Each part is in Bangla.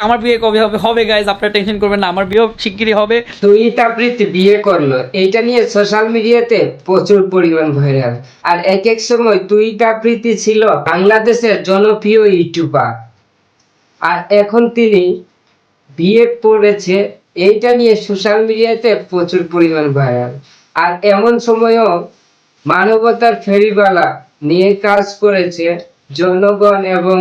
আমার বিয়ে কবে হবে? হবে গাইজ, আপনারা টেনশন করবেন না, আমার বিয়ে শিগগিরই হবে। তুই তাপরিতে বিয়ে করলো, এইটা নিয়ে সোশ্যাল মিডিয়াতে প্রচুর পরিমাণ ভাইরাল। আর এক এক সময় তুই তাপরিতে ছিল বাংলাদেশের জনপ্রিয় ইউটিউবার, আর এখন তিনি বিয়ে করেছে, এইটা নিয়ে সোশ্যাল মিডিয়াতে প্রচুর পরিমাণ ভাইরাল। আর এমন সময়ও মানবতার ফেরিওয়ালা নিয়ে কাজ করেছে, জনগণ এবং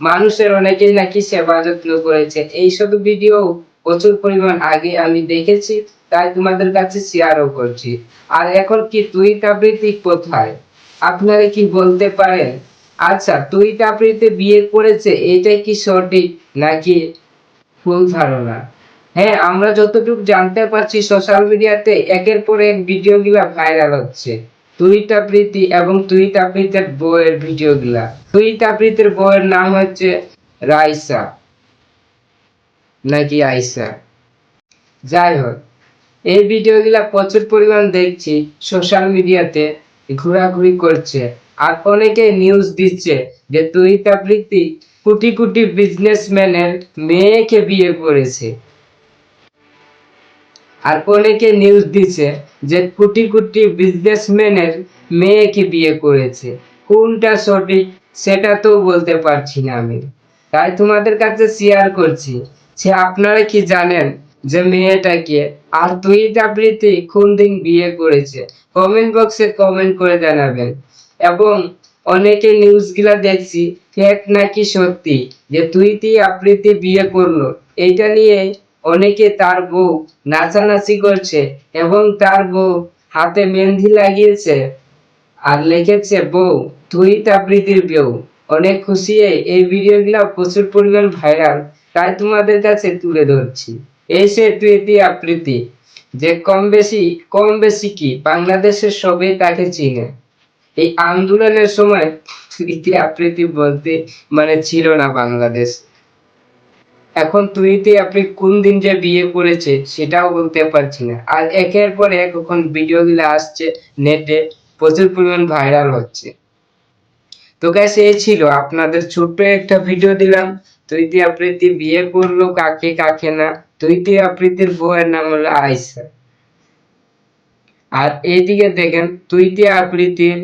মানুষের অনেকেই নাকি সেবা যত্ন করেছে। এইসব ভিডিও প্রচুর পরিমাণ আগে আমি দেখেছি, তাই তোমাদের কাছে শেয়ারও করছি। আর এখন কি তুই তাবৃত্তি কোথায়, আপনারা কি বলতে পারেন? আচ্ছা, তুই তাবৃত্তি বিয়ে করেছে, এটা কি সঠিক নাকি ভুল ধারণা? হ্যাঁ, আমরা যতটুকু জানতে পারছি সোশ্যাল মিডিয়াতে একের পর এক ভিডিও গুলা ভাইরাল হচ্ছে, তুইতা প্রীতি এবং তুইতা প্রীতির বউয়ের ভিডিও গুলা। তুইতা প্রীতির বউয়ের নাম হচ্ছে রাইসা নাকি আইসা, যাই হোক, এই ভিডিও গুলা প্রচুর পরিমাণ দেখছি সোশ্যাল মিডিয়াতে ঘোরাঘুরি করছে। আর অনেকে নিউজ দিচ্ছে যে তুইতা প্রীতি কোটি কোটি বিজনেসম্যানের মেয়েকে বিয়ে করেছে। আর অনেকে নিউজ দিচ্ছে যে কোটি কোটি বিজনেসম্যানের মেয়েকে বিয়ে করেছে। কোনটা সঠিক সেটা তো বলতে পারছি না আমি, তাই তোমাদের কাছে শেয়ার করছি যে আপনারা কি জানেন যে মেয়েটাকে আর তুই তাবৃতি কোন দিন বিয়ে করেছে? কমেন্ট বক্সে কমেন্ট করে জানাবেন। এবং অনেকে নিউজ গুলা দেখছি ফেক নাকি সত্যি, যে তুই আবৃত্তি বিয়ে করলো, এইটা নিয়ে অনেকে তার বউ নাচানাচি করছে এবং তার বউ হাতে মেহেন্দি লাগিয়েছে আর লিখেছে বউ তুই তাবৃতির বউ। অনেক খুশি, এই ভিডিও গুলা প্রচুর পরিমাণ ভাইরাল, তাই তোমাদের কাছে তুলে ধরছি। এই সে তুই আবৃত্তি, যে কম বেশি কি বাংলাদেশের সবাই তাকে চিনে। এই আন্দোলনের সময় তুই আবৃত্তি বলতে মানে ছিল না বাংলাদেশ। এখন তুইতে আপনি কোন দিন যে বিয়ে করেছে সেটাও বলতে পারছি না। আর একের পর এক এখন ভিডিও গুলো আসছে নেটে, প্রচুর পরিমাণ ভাইরাল হচ্ছে। তো গাইস, এই ছিল আপনাদের ছোট্ট একটা ভিডিও দিলাম। তুইতে আবৃত্তি বিয়ে করলো কাকে কাকে না। তুইতে আবৃত্তির বউয়ের নাম হলো আয়েশা। আর এইদিকে দেখেন তুইতে আবৃত্তির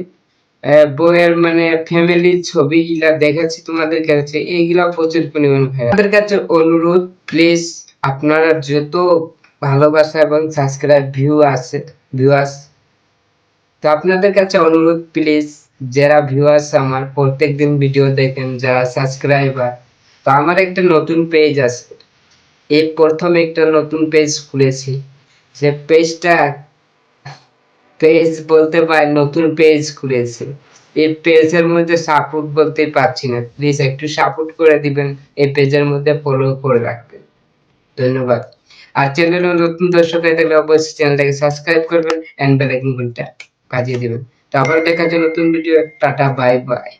বইয়ের মানে ফ্যামিলির ছবিগুলা দেখাচ্ছি তোমাদের কাছে, এইগুলা প্রচুর পরিমাণ ভাইরাল। আপনাদের কাছে অনুরোধ, প্লিজ আপনারা যত ভালোবাসা এবং সাবস্ক্রাইব ভিউয়ার্স, তো আপনাদের কাছে অনুরোধ, প্লিজ যারা ভিউয়ার্স আমার প্রত্যেকদিন ভিডিও দেখেন, যারা সাবস্ক্রাইবার, তো আমার একটা নতুন পেজ আছে, এই প্রথম একটা নতুন পেজ খুলেছি। যে পেজ বলতে পারেন নতুন পেজ খুলেছে, এই পেজের মধ্যে সাপোর্ট বলতে পারছি না, প্লিজ একটু সাপোর্ট করে দিবেন, এই পেজের মধ্যে ফলো করে রাখবেন, ধন্যবাদ। আর চ্যানেলে নতুন দর্শক হয়ে থাকলে অবশ্যই চ্যানেলটাকে সাবস্ক্রাইব করবেন এন্ড বেল আইকনটা বাজিয়ে দিবেন। তো আবার দেখা যাবে নতুন ভিডিও, টাটা বাই বাই।